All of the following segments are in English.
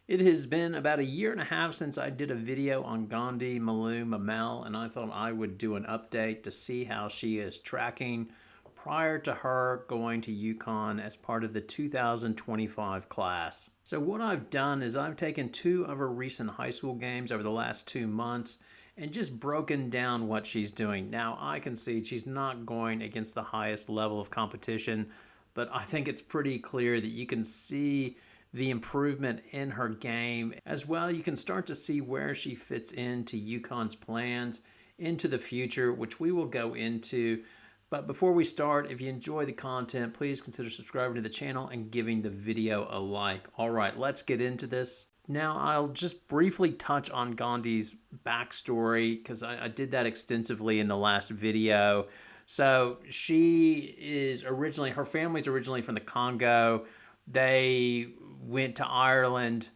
It has been about a year and a half since I did a video on Gandhi Malu Mamel, and I thought I would do an update to see how she is tracking prior to her going to UConn as part of the 2025 class. So, what I've done is I've taken two of her recent high school games over the last 2 months and just broken down what she's doing. Now, I can see she's not going against the highest level of competition, but I think it's pretty clear that you can see the improvement in her game. As well, you can start to see where she fits into UConn's plans into the future, which we will go into. But before we start, if you enjoy the content, please consider subscribing to the channel and giving the video a like. All right, let's get into this. Now, I'll just briefly touch on Gandhi's backstory because I did that extensively in the last video. So she is originally, her family's originally from the Congo. They went to Ireland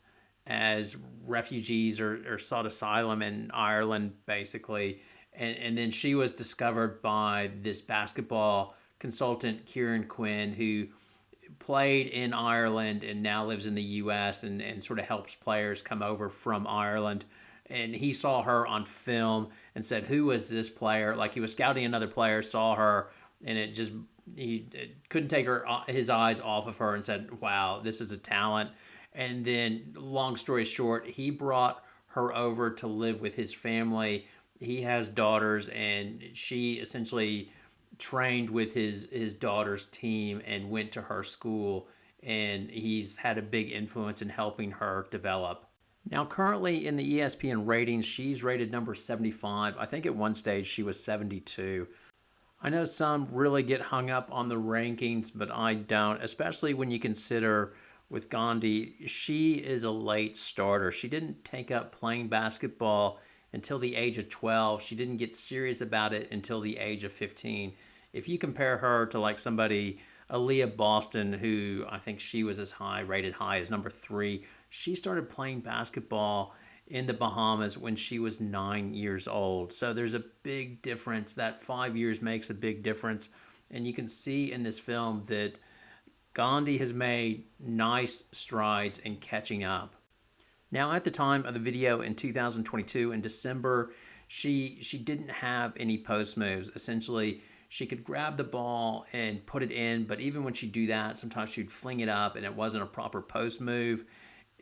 as refugees or sought asylum in Ireland, basically. And then she was discovered by this basketball consultant, Kieran Quinn, who played in Ireland and now lives in the US and sort of helps players come over from Ireland. And he saw her on film and said, "Who was this player?" Like he was scouting another player, saw her, and he couldn't take his eyes off of her and said, "Wow, this is a talent." And then, long story short, he brought her over to live with his family. He has daughters, and she essentially trained with his daughter's team and went to her school, and he's had a big influence in helping her develop. Now, currently in the ESPN ratings, she's rated number 75. I think at one stage she was 72. I know some really get hung up on the rankings, but I don't, especially when you consider with Gandhi, she is a late starter. She didn't take up playing basketball until the age of 12. She didn't get serious about it until the age of 15. If you compare her to like somebody, Aaliyah Boston, who I think she was as high, rated high as number 3, she started playing basketball in the Bahamas when she was 9 years old. So there's a big difference. That 5 years makes a big difference. And you can see in this film that Gandhi has made nice strides in catching up. Now, at the time of the video in 2022, in December, she didn't have any post moves. Essentially, she could grab the ball and put it in, but even when she'd do that, sometimes she'd fling it up and it wasn't a proper post move.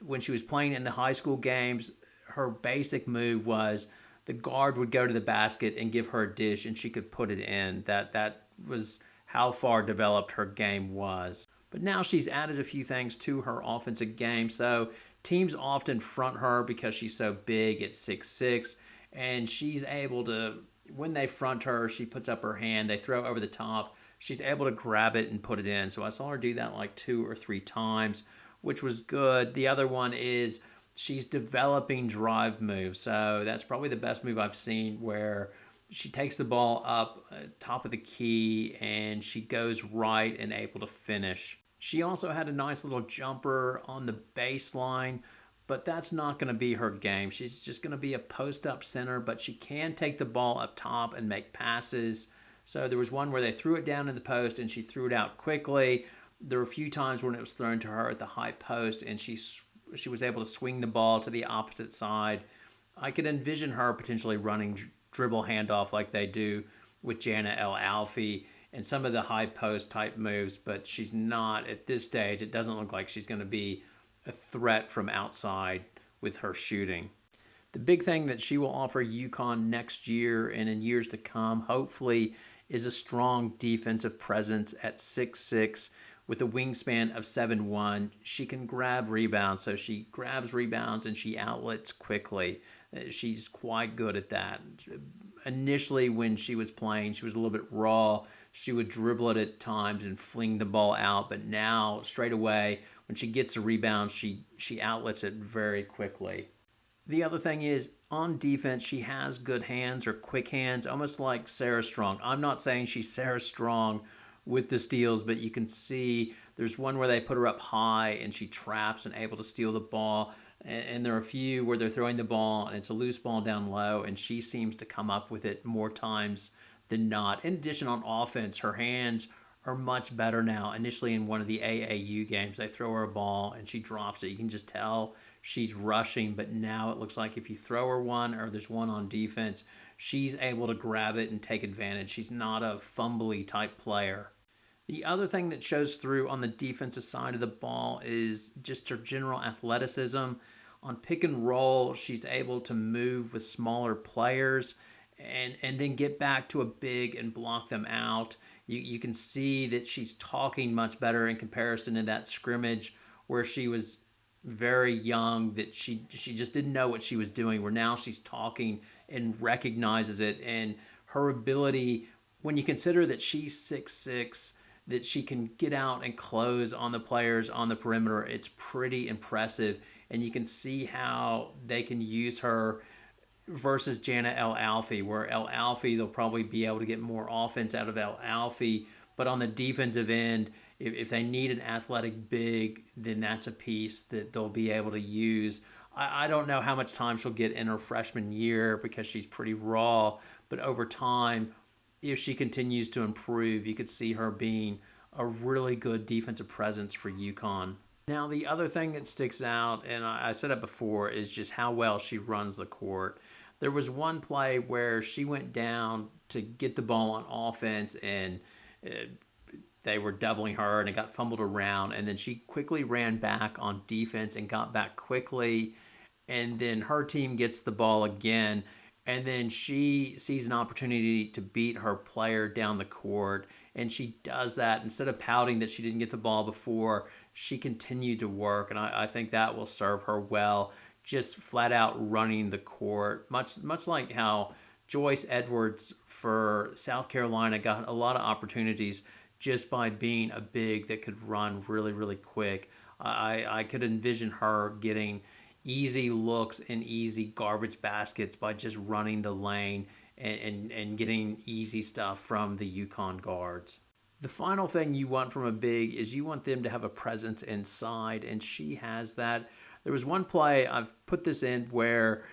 When she was playing in the high school games, her basic move was the guard would go to the basket and give her a dish and she could put it in. That was how far developed her game was. But now she's added a few things to her offensive game. So teams often front her because she's so big at 6'6", and she's able to, when they front her, she puts up her hand, they throw over the top, she's able to grab it and put it in. So I saw her do that like 2 or 3 times, which was good. The other one is she's developing drive moves. So that's probably the best move I've seen, where she takes the ball up top of the key and she goes right and able to finish. She also had a nice little jumper on the baseline, but that's not going to be her game. She's just going to be a post-up center, but she can take the ball up top and make passes. So there was one where they threw it down in the post and she threw it out quickly. There were a few times when it was thrown to her at the high post and she was able to swing the ball to the opposite side. I could envision her potentially running dribble handoff like they do with Jana El-Alfi and some of the high post type moves, but she's not at this stage. It doesn't look like she's going to be a threat from outside with her shooting. The big thing that she will offer UConn next year and in years to come, hopefully, is a strong defensive presence at 6'6", with a wingspan of 7'1". She can grab rebounds, so she grabs rebounds and she outlets quickly. She's quite good at that. Initially, when she was playing, she was a little bit raw. She would dribble it at times and fling the ball out, but now, straight away, when she gets a rebound, she outlets it very quickly. The other thing is, on defense, she has good hands or quick hands, almost like Sarah Strong. I'm not saying she's Sarah Strong with the steals, but you can see there's one where they put her up high and she traps and able to steal the ball. And there are a few where they're throwing the ball and it's a loose ball down low, and she seems to come up with it more times than not. In addition, on offense, her hands are much better now. Initially in one of the AAU games, they throw her a ball and she drops it. You can just tell she's rushing, but now it looks like if you throw her one or there's one on defense, she's able to grab it and take advantage. She's not a fumbly type player. The other thing that shows through on the defensive side of the ball is just her general athleticism. On pick and roll, she's able to move with smaller players and then get back to a big and block them out. You can see that she's talking much better in comparison to that scrimmage where she was very young, that she just didn't know what she was doing, where now she's talking and recognizes it. And her ability, when you consider that she's 6'6", that she can get out and close on the players on the perimeter, it's pretty impressive. And you can see how they can use her versus Jana El-Alfi, where El-Alfi, they'll probably be able to get more offense out of El-Alfi. But on the defensive end, if they need an athletic big, then that's a piece that they'll be able to use. I don't know how much time she'll get in her freshman year because she's pretty raw. But over time, if she continues to improve, you could see her being a really good defensive presence for UConn. Now, the other thing that sticks out, and I said it before, is just how well she runs the court. There was one play where she went down to get the ball on offense, and they were doubling her, and it got fumbled around, and then she quickly ran back on defense and got back quickly, and then her team gets the ball again, and then she sees an opportunity to beat her player down the court, and she does that. Instead of pouting that she didn't get the ball before, she continued to work, and I think that will serve her well, just flat out running the court, much like how Joyce Edwards for South Carolina got a lot of opportunities just by being a big that could run really, really quick. I could envision her getting easy looks and easy garbage baskets by just running the lane and getting easy stuff from the UConn guards. The final thing you want from a big is you want them to have a presence inside, and she has that. There was one play, I've put this in, where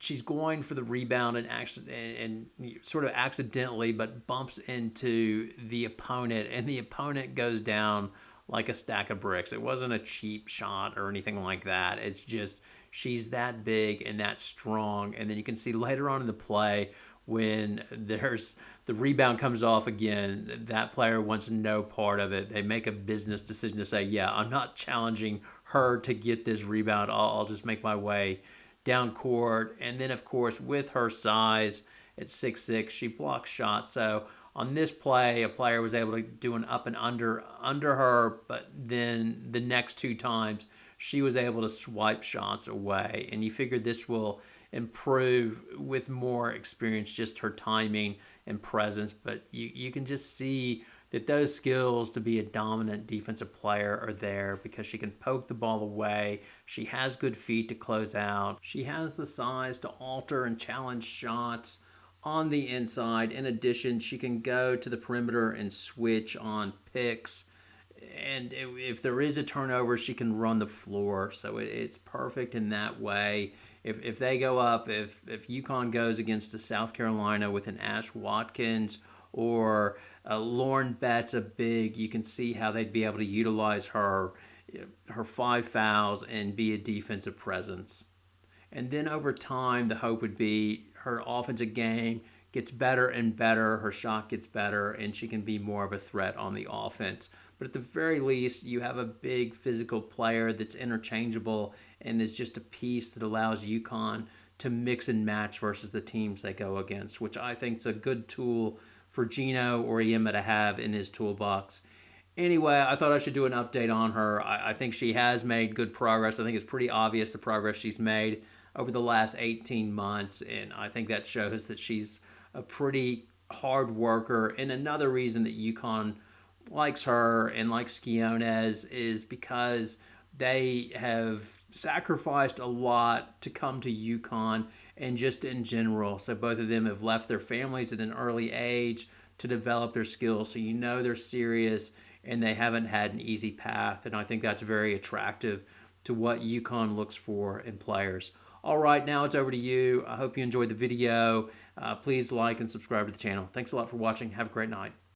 she's going for the rebound and sort of accidentally, but bumps into the opponent, and the opponent goes down like a stack of bricks. It wasn't a cheap shot or anything like that. It's just she's that big and that strong. And then you can see later on in the play when there's the rebound comes off again, that player wants no part of it. They make a business decision to say, yeah, I'm not challenging her to get this rebound. I'll just make my way down court. And then, of course, with her size at 6'6", she blocks shots. So on this play, a player was able to do an up and under her, but then the next two times she was able to swipe shots away. And you figure this will improve with more experience, just her timing and presence. But you can just see that those skills to be a dominant defensive player are there because she can poke the ball away. She has good feet to close out. She has the size to alter and challenge shots on the inside. In addition, she can go to the perimeter and switch on picks. And if there is a turnover, she can run the floor. So it's perfect in that way. If they go up, if UConn goes against a South Carolina with an Ash Watkins or Lauren Betts, a big, you can see how they'd be able to utilize her 5 fouls and be a defensive presence. And then over time, the hope would be her offensive game gets better and better, her shot gets better, and she can be more of a threat on the offense. But at the very least, you have a big physical player that's interchangeable and is just a piece that allows UConn to mix and match versus the teams they go against, which I think is a good tool for Gino Auriemma to have in his toolbox. Anyway, I thought I should do an update on her. I think she has made good progress. I think it's pretty obvious the progress she's made over the last 18 months, and I think that shows that she's a pretty hard worker. And another reason that UConn likes her and likes Quinones is because they have sacrificed a lot to come to UConn and just in general. So both of them have left their families at an early age to develop their skills. So you know they're serious and they haven't had an easy path. And I think that's very attractive to what UConn looks for in players. All right, now it's over to you. I hope you enjoyed the video. Please like and subscribe to the channel. Thanks a lot for watching. Have a great night.